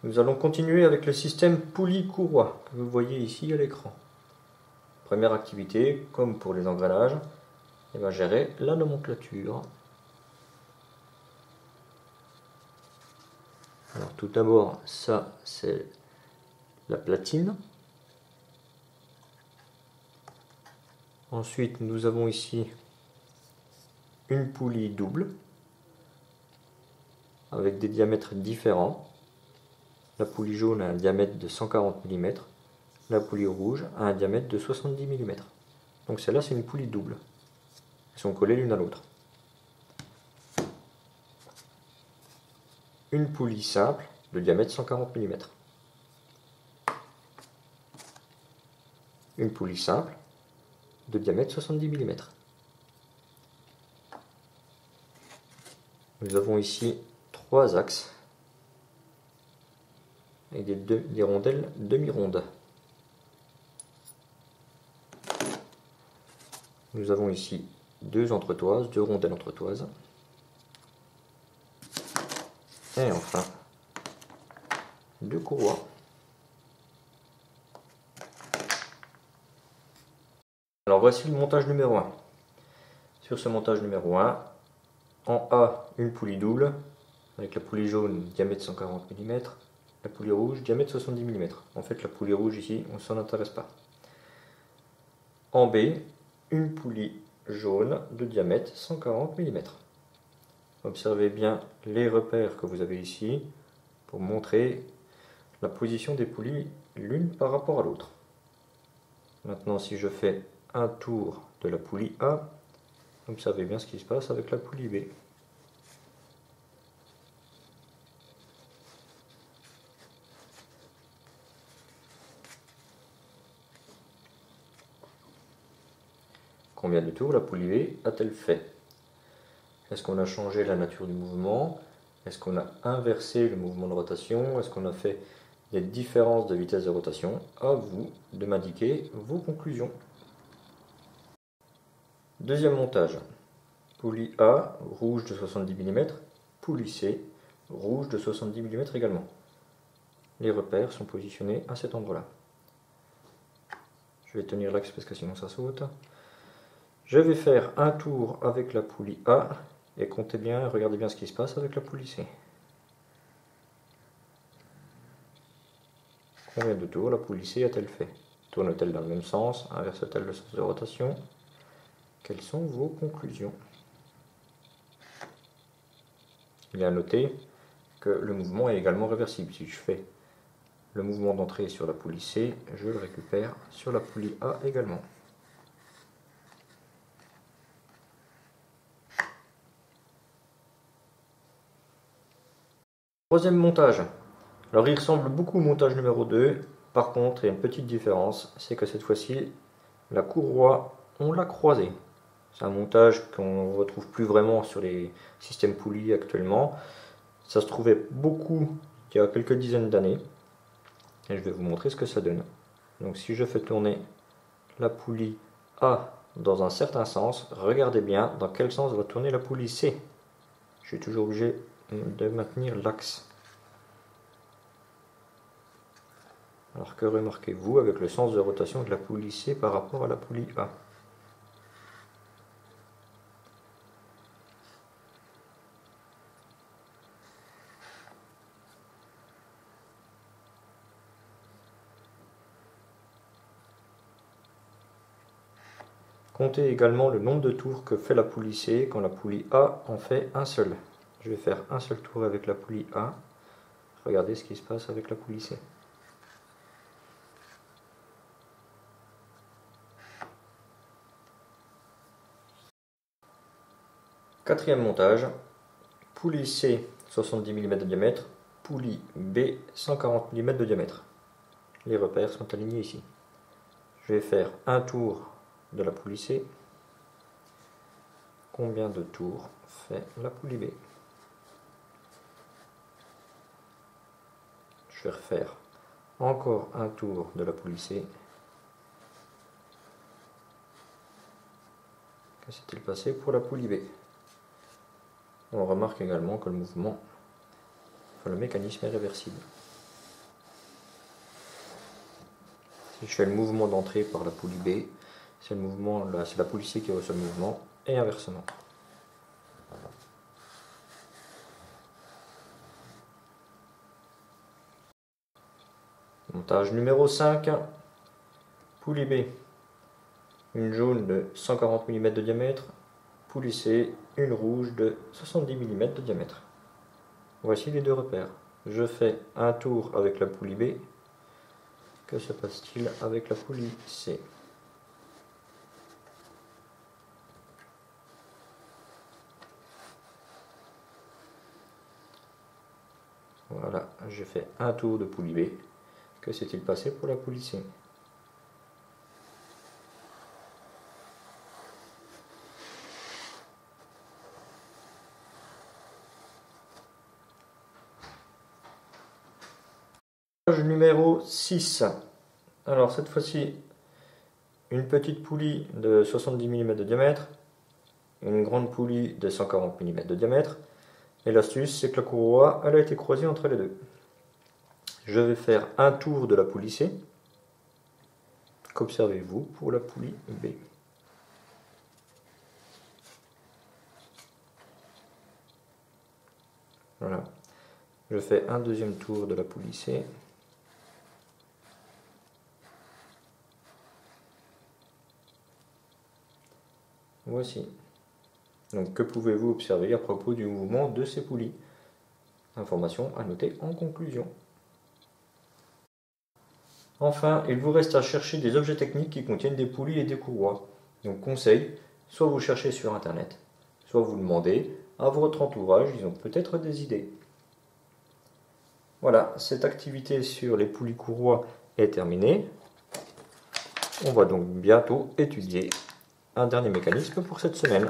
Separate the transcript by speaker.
Speaker 1: Nous allons continuer avec le système poulie-courroie que vous voyez ici à l'écran. Première activité, comme pour les engrenages, gérer la nomenclature. Alors tout d'abord, ça c'est la platine. Ensuite, nous avons ici une poulie double avec des diamètres différents. La poulie jaune a un diamètre de 140 mm, la poulie rouge a un diamètre de 70 mm. Donc celle-là c'est une poulie double. Elles sont collées l'une à l'autre. Une poulie simple de diamètre 140 mm. Une poulie simple de diamètre 70 mm. Nous avons ici trois axes et des rondelles demi-rondes. Nous avons ici deux entretoises, deux rondelles entretoises. Et enfin, deux courroies. Alors voici le montage numéro 1. Sur ce montage numéro 1, en A, une poulie double, avec la poulie jaune diamètre 140 mm, la poulie rouge diamètre 70 mm. En fait, la poulie rouge ici, on ne s'en intéresse pas. En B, une poulie jaune de diamètre 140 mm. Observez bien les repères que vous avez ici pour montrer la position des poulies l'une par rapport à l'autre. Maintenant, si je fais un tour de la poulie A, observez bien ce qui se passe avec la poulie B. Combien de tours la poulie B a-t-elle fait? Est-ce qu'on a changé la nature du mouvement? Est-ce qu'on a inversé le mouvement de rotation? Est-ce qu'on a fait des différences de vitesse de rotation? À vous de m'indiquer vos conclusions. Deuxième montage. Poulie A, rouge de 70 mm. Poulie C, rouge de 70 mm également. Les repères sont positionnés à cet endroit-là. Je vais tenir l'axe parce que sinon ça saute. Je vais faire un tour avec la poulie A et comptez bien, regardez bien ce qui se passe avec la poulie C. Combien de tours la poulie C a-t-elle fait? Tourne-t-elle dans le même sens? Inverse-t-elle le sens de rotation? Quelles sont vos conclusions? Il est à noter que le mouvement est également réversible. Si je fais le mouvement d'entrée sur la poulie C, je le récupère sur la poulie A également. Troisième montage. Alors il ressemble beaucoup au montage numéro 2. Par contre, il y a une petite différence, c'est que cette fois-ci, la courroie, on l'a croisée. C'est un montage qu'on ne retrouve plus vraiment sur les systèmes poulies actuellement. Ça se trouvait beaucoup il y a quelques dizaines d'années. Et je vais vous montrer ce que ça donne. Donc si je fais tourner la poulie A dans un certain sens, regardez bien dans quel sens va tourner la poulie C. Je suis toujours obligé de maintenir l'axe. Alors que remarquez-vous avec le sens de rotation de la poulie C par rapport à la poulie A? Comptez également le nombre de tours que fait la poulie C quand la poulie A en fait un seul. Je vais faire un seul tour avec la poulie A. Regardez ce qui se passe avec la poulie C. Quatrième montage. Poulie C 70 mm de diamètre. Poulie B 140 mm de diamètre. Les repères sont alignés ici. Je vais faire un tour de la poulie C. Combien de tours fait la poulie B? Je vais refaire encore un tour de la poulie C. Que s'est-il passé pour la poulie B? On remarque également que le mouvement, le mécanisme est réversible. Si je fais le mouvement d'entrée par la poulie B, c'est le mouvement là, c'est la poulie C qui reçoit le mouvement, et inversement. Montage numéro 5, poulie B, une jaune de 140 mm de diamètre, poulie C, une rouge de 70 mm de diamètre. Voici les deux repères. Je fais un tour avec la poulie B. Que se passe-t-il avec la poulie C? Voilà, j'ai fait un tour de poulie B. Que s'est-il passé pour la poulie C? Numéro 6. Alors cette fois-ci, une petite poulie de 70 mm de diamètre, une grande poulie de 140 mm de diamètre. Et l'astuce, c'est que la courroie, elle a été croisée entre les deux. Je vais faire un tour de la poulie C. Qu'observez-vous pour la poulie B? Voilà. Je fais un deuxième tour de la poulie C. Voici. Donc que pouvez-vous observer à propos du mouvement de ces poulies? Information à noter en conclusion. Enfin, il vous reste à chercher des objets techniques qui contiennent des poulies et des courroies. Donc conseil, soit vous cherchez sur internet, soit vous demandez à votre entourage, ils ont peut-être des idées. Voilà, cette activité sur les poulies courroies est terminée. On va donc bientôt étudier un dernier mécanisme pour cette semaine.